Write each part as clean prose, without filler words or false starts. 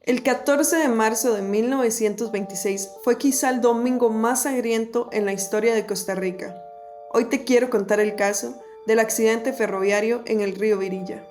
El 14 de marzo de 1926 fue quizá el domingo más sangriento en la historia de Costa Rica. Hoy te quiero contar el caso del accidente ferroviario en el río Virilla.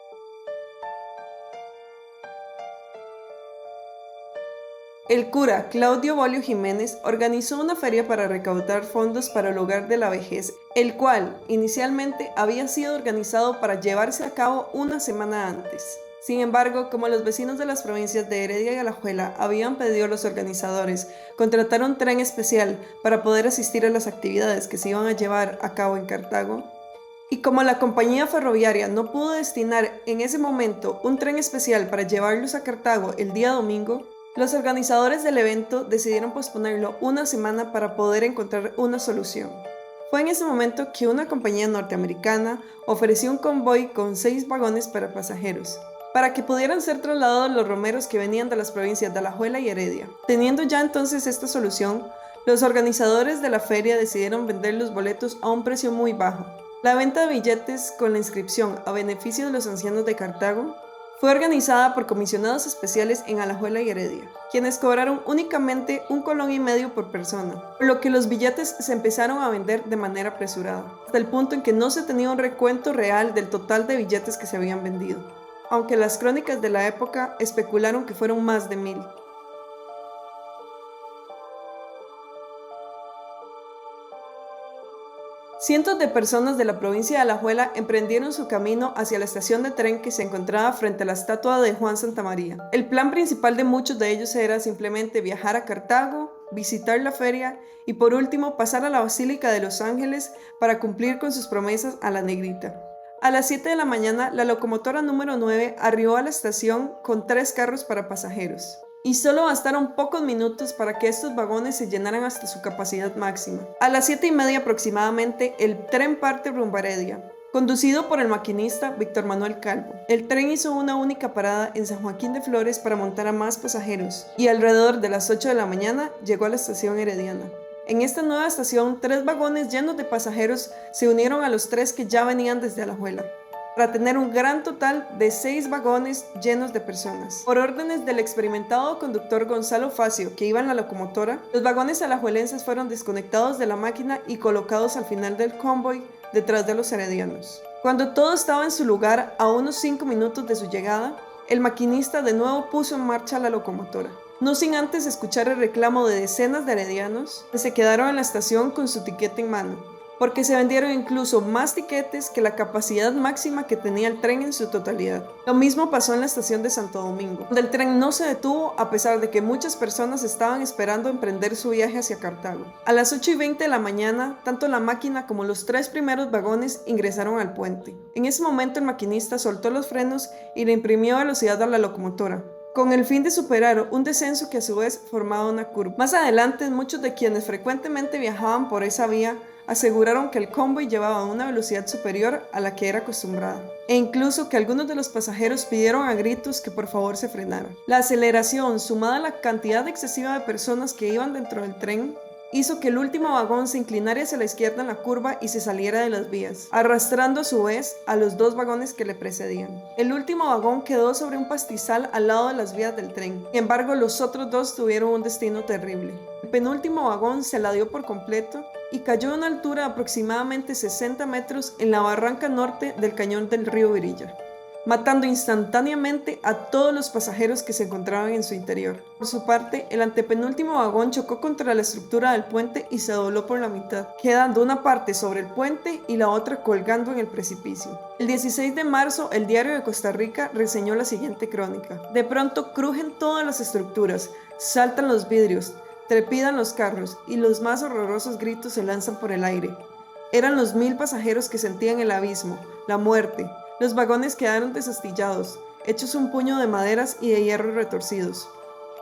El cura Claudio Bolio Jiménez organizó una feria para recaudar fondos para el hogar de la vejez, el cual inicialmente había sido organizado para llevarse a cabo una semana antes. Sin embargo, como los vecinos de las provincias de Heredia y Alajuela habían pedido a los organizadores contratar un tren especial para poder asistir a las actividades que se iban a llevar a cabo en Cartago, y como la compañía ferroviaria no pudo destinar en ese momento un tren especial para llevarlos a Cartago el día domingo, los organizadores del evento decidieron posponerlo una semana para poder encontrar una solución. Fue en ese momento que una compañía norteamericana ofreció un convoy con 6 vagones para pasajeros, para que pudieran ser trasladados los romeros que venían de las provincias de Alajuela y Heredia. Teniendo ya entonces esta solución, los organizadores de la feria decidieron vender los boletos a un precio muy bajo. La venta de billetes con la inscripción a beneficio de los ancianos de Cartago fue organizada por comisionados especiales en Alajuela y Heredia, quienes cobraron únicamente 1,5 colón por persona, por lo que los billetes se empezaron a vender de manera apresurada, hasta el punto en que no se tenía un recuento real del total de billetes que se habían vendido, aunque las crónicas de la época especularon que fueron más de 1000. Cientos de personas de la provincia de Alajuela emprendieron su camino hacia la estación de tren que se encontraba frente a la estatua de Juan Santamaría. El plan principal de muchos de ellos era simplemente viajar a Cartago, visitar la feria y por último pasar a la Basílica de los Ángeles para cumplir con sus promesas a la negrita. A las 7 de la mañana, la locomotora número 9 arribó a la estación con 3 carros para pasajeros. Y solo bastaron pocos minutos para que estos vagones se llenaran hasta su capacidad máxima. A las 7:30 aproximadamente, el tren parte rumbo a Heredia, conducido por el maquinista Víctor Manuel Calvo. El tren hizo una única parada en San Joaquín de Flores para montar a más pasajeros, y alrededor de las 8 de la mañana llegó a la estación herediana. En esta nueva estación, 3 vagones llenos de pasajeros se unieron a los 3 que ya venían desde Alajuela, para tener un gran total de 6 vagones llenos de personas. Por órdenes del experimentado conductor Gonzalo Facio, que iba en la locomotora, los vagones alajuelenses fueron desconectados de la máquina y colocados al final del convoy detrás de los heredianos. Cuando todo estaba en su lugar, a unos 5 minutos de su llegada, el maquinista de nuevo puso en marcha la locomotora, no sin antes escuchar el reclamo de decenas de heredianos que se quedaron en la estación con su tiquete en mano, porque se vendieron incluso más tiquetes que la capacidad máxima que tenía el tren en su totalidad. Lo mismo pasó en la estación de Santo Domingo, donde el tren no se detuvo a pesar de que muchas personas estaban esperando emprender su viaje hacia Cartago. A las 8:20 de la mañana, tanto la máquina como los 3 primeros vagones ingresaron al puente. En ese momento el maquinista soltó los frenos y le imprimió velocidad a la locomotora, con el fin de superar un descenso que a su vez formaba una curva. Más adelante, muchos de quienes frecuentemente viajaban por esa vía aseguraron que el convoy llevaba una velocidad superior a la que era acostumbrada, e incluso que algunos de los pasajeros pidieron a gritos que por favor se frenaran. La aceleración, sumada a la cantidad excesiva de personas que iban dentro del tren, hizo que el último vagón se inclinara hacia la izquierda en la curva y se saliera de las vías, arrastrando a su vez a los 2 vagones que le precedían. El último vagón quedó sobre un pastizal al lado de las vías del tren. Sin embargo, los otros 2 tuvieron un destino terrible. El penúltimo vagón se ladeó por completo y cayó a una altura de aproximadamente 60 metros en la barranca norte del cañón del río Virilla, matando instantáneamente a todos los pasajeros que se encontraban en su interior. Por su parte, el antepenúltimo vagón chocó contra la estructura del puente y se dobló por la mitad, quedando una parte sobre el puente y la otra colgando en el precipicio. El 16 de marzo, el Diario de Costa Rica reseñó la siguiente crónica. De pronto crujen todas las estructuras, saltan los vidrios, trepidan los carros y los más horrorosos gritos se lanzan por el aire. Eran los 1000 pasajeros que sentían el abismo, la muerte. Los vagones quedaron desastillados, hechos un puño de maderas y de hierro retorcidos.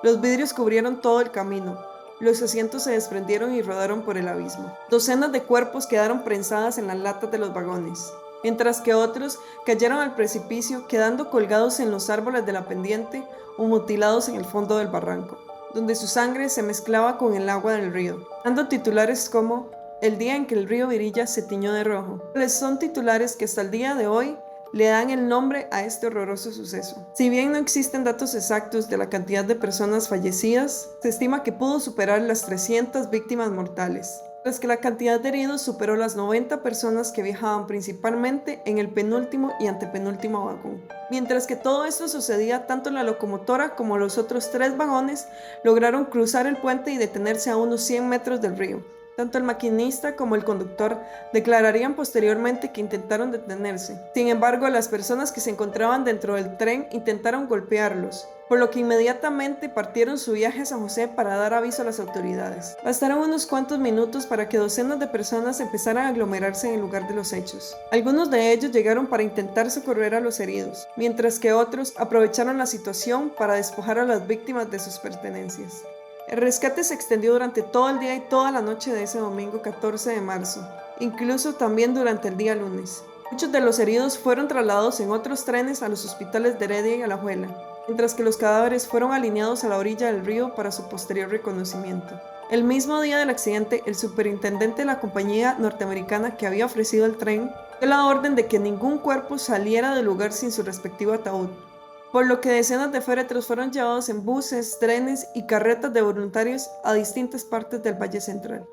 Los vidrios cubrieron todo el camino. Los asientos se desprendieron y rodaron por el abismo. Docenas de cuerpos quedaron prensadas en las latas de los vagones, mientras que otros cayeron al precipicio, quedando colgados en los árboles de la pendiente o mutilados en el fondo del barranco, donde su sangre se mezclaba con el agua del río, dando titulares como "El día en que el río Virilla se tiñó de rojo". Son titulares que hasta el día de hoy le dan el nombre a este horroroso suceso. Si bien no existen datos exactos de la cantidad de personas fallecidas, se estima que pudo superar las 300 víctimas mortales, tras que la cantidad de heridos superó las 90 personas que viajaban principalmente en el penúltimo y antepenúltimo vagón. Mientras que todo esto sucedía, tanto la locomotora como los otros 3 vagones lograron cruzar el puente y detenerse a unos 100 metros del río. Tanto el maquinista como el conductor declararían posteriormente que intentaron detenerse. Sin embargo, las personas que se encontraban dentro del tren intentaron golpearlos, por lo que inmediatamente partieron su viaje a San José para dar aviso a las autoridades. Bastaron unos cuantos minutos para que docenas de personas empezaran a aglomerarse en el lugar de los hechos. Algunos de ellos llegaron para intentar socorrer a los heridos, mientras que otros aprovecharon la situación para despojar a las víctimas de sus pertenencias. El rescate se extendió durante todo el día y toda la noche de ese domingo 14 de marzo, incluso también durante el día lunes. Muchos de los heridos fueron trasladados en otros trenes a los hospitales de Heredia y Alajuela, mientras que los cadáveres fueron alineados a la orilla del río para su posterior reconocimiento. El mismo día del accidente, el superintendente de la compañía norteamericana que había ofrecido el tren dio la orden de que ningún cuerpo saliera del lugar sin su respectivo ataúd, por lo que decenas de féretros fueron llevados en buses, trenes y carretas de voluntarios a distintas partes del Valle Central.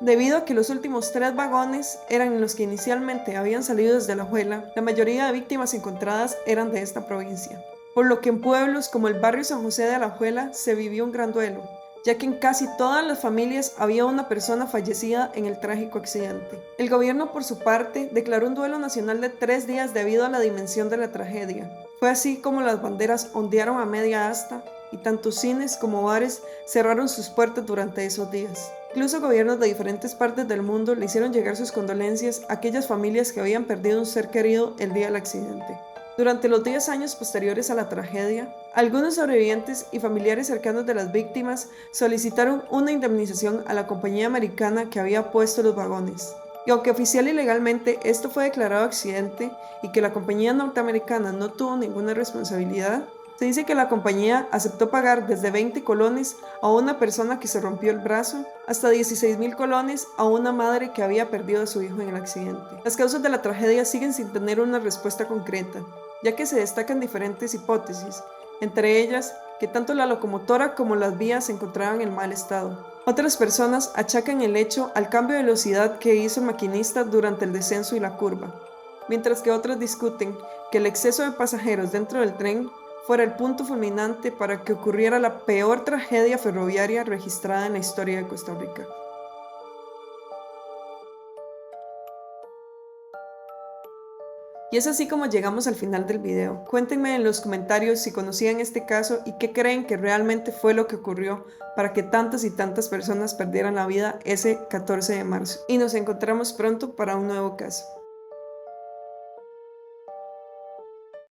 Debido a que los últimos 3 vagones eran los que inicialmente habían salido desde Alajuela, la mayoría de víctimas encontradas eran de esta provincia, por lo que en pueblos como el barrio San José de Alajuela se vivió un gran duelo, ya que en casi todas las familias había una persona fallecida en el trágico accidente. El gobierno, por su parte, declaró un duelo nacional de 3 días debido a la dimensión de la tragedia. Fue así como las banderas ondearon a media asta y tanto cines como bares cerraron sus puertas durante esos días. Incluso gobiernos de diferentes partes del mundo le hicieron llegar sus condolencias a aquellas familias que habían perdido un ser querido el día del accidente. Durante los 10 años posteriores a la tragedia, algunos sobrevivientes y familiares cercanos de las víctimas solicitaron una indemnización a la compañía americana que había puesto los vagones. Y aunque oficial y legalmente esto fue declarado accidente y que la compañía norteamericana no tuvo ninguna responsabilidad, se dice que la compañía aceptó pagar desde 20 colones a una persona que se rompió el brazo hasta 16,000 colones a una madre que había perdido a su hijo en el accidente. Las causas de la tragedia siguen sin tener una respuesta concreta, ya que se destacan diferentes hipótesis, entre ellas que tanto la locomotora como las vías se encontraban en mal estado. Otras personas achacan el hecho al cambio de velocidad que hizo el maquinista durante el descenso y la curva, mientras que otras discuten que el exceso de pasajeros dentro del tren fuera el punto fulminante para que ocurriera la peor tragedia ferroviaria registrada en la historia de Costa Rica. Y es así como llegamos al final del video. Cuéntenme en los comentarios si conocían este caso y qué creen que realmente fue lo que ocurrió para que tantas y tantas personas perdieran la vida ese 14 de marzo. Y nos encontramos pronto para un nuevo caso.